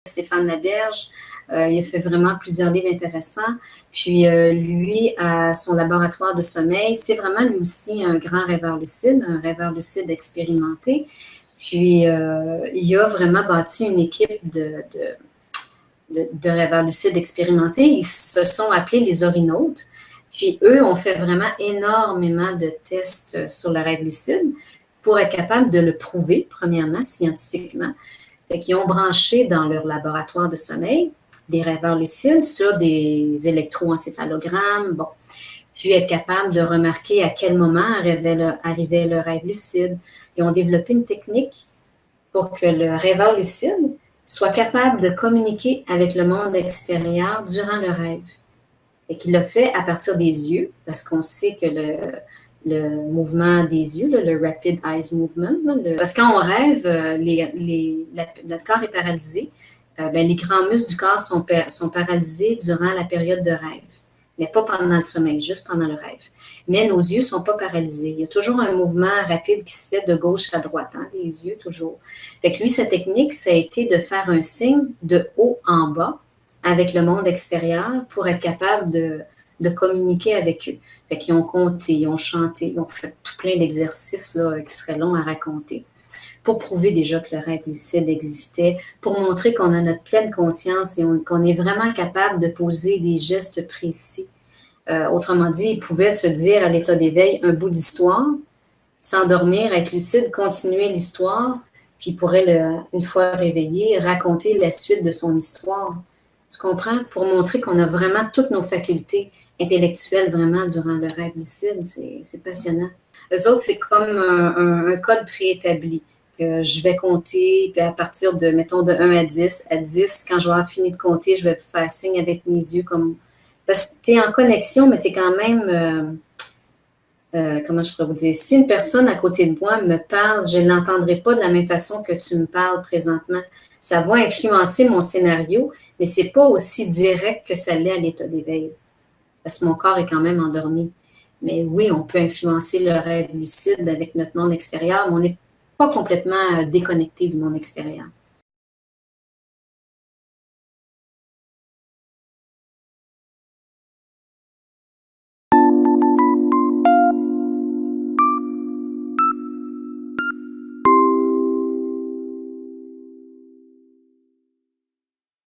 Stéphane Laberge. Il a fait vraiment plusieurs livres intéressants. Puis lui, à son laboratoire de sommeil, c'est vraiment lui aussi un grand rêveur lucide expérimenté. Puis il a vraiment bâti une équipe de rêveurs lucides expérimentés. Ils se sont appelés les Orinautes. Puis eux ont fait vraiment énormément de tests sur le rêve lucide pour être capable de le prouver, premièrement, scientifiquement. Fait qu'ils ont branché dans leur laboratoire de sommeil des rêveurs lucides sur des électroencéphalogrammes, bon, puis être capable de remarquer à quel moment arrivait le rêve lucide. Ils ont développé une technique pour que le rêveur lucide soit capable de communiquer avec le monde extérieur durant le rêve. Et qu'il l'a fait à partir des yeux, parce qu'on sait que le mouvement des yeux, le Rapid Eyes Movement, parce que quand on rêve, notre corps est paralysé. Les grands muscles du corps sont paralysés durant la période de rêve, mais pas pendant le sommeil, juste pendant le rêve. Mais nos yeux ne sont pas paralysés. Il y a toujours un mouvement rapide qui se fait de gauche à droite, hein, des yeux toujours. Fait que lui, sa technique, ça a été de faire un signe de haut en bas avec le monde extérieur pour être capable de communiquer avec eux. Fait qu'ils ont compté, ils ont chanté, ils ont fait tout plein d'exercices là, qui seraient longs à raconter pour prouver déjà que le rêve lucide existait, pour montrer qu'on a notre pleine conscience et qu'on est vraiment capable de poser des gestes précis. Autrement dit, ils pouvaient se dire à l'état d'éveil un bout d'histoire, s'endormir, être lucide, continuer l'histoire, puis il pourrait, une fois réveillé, raconter la suite de son histoire. Tu comprends? Pour montrer qu'on a vraiment toutes nos facultés intellectuelles vraiment durant le rêve lucide. C'est passionnant. Eux autres, c'est comme un code préétabli. Que je vais compter, puis à partir de, mettons, de 1 à 10, quand je vais avoir fini de compter, je vais faire signe avec mes yeux comme... Parce que tu es en connexion, mais tu es quand même... comment je pourrais vous dire? Si une personne à côté de moi me parle, je ne l'entendrai pas de la même façon que tu me parles présentement. Ça va influencer mon scénario, mais ce n'est pas aussi direct que ça l'est à l'état d'éveil. Parce que mon corps est quand même endormi. Mais oui, on peut influencer le rêve lucide avec notre monde extérieur, mais on n'est pas complètement déconnecté du monde extérieur.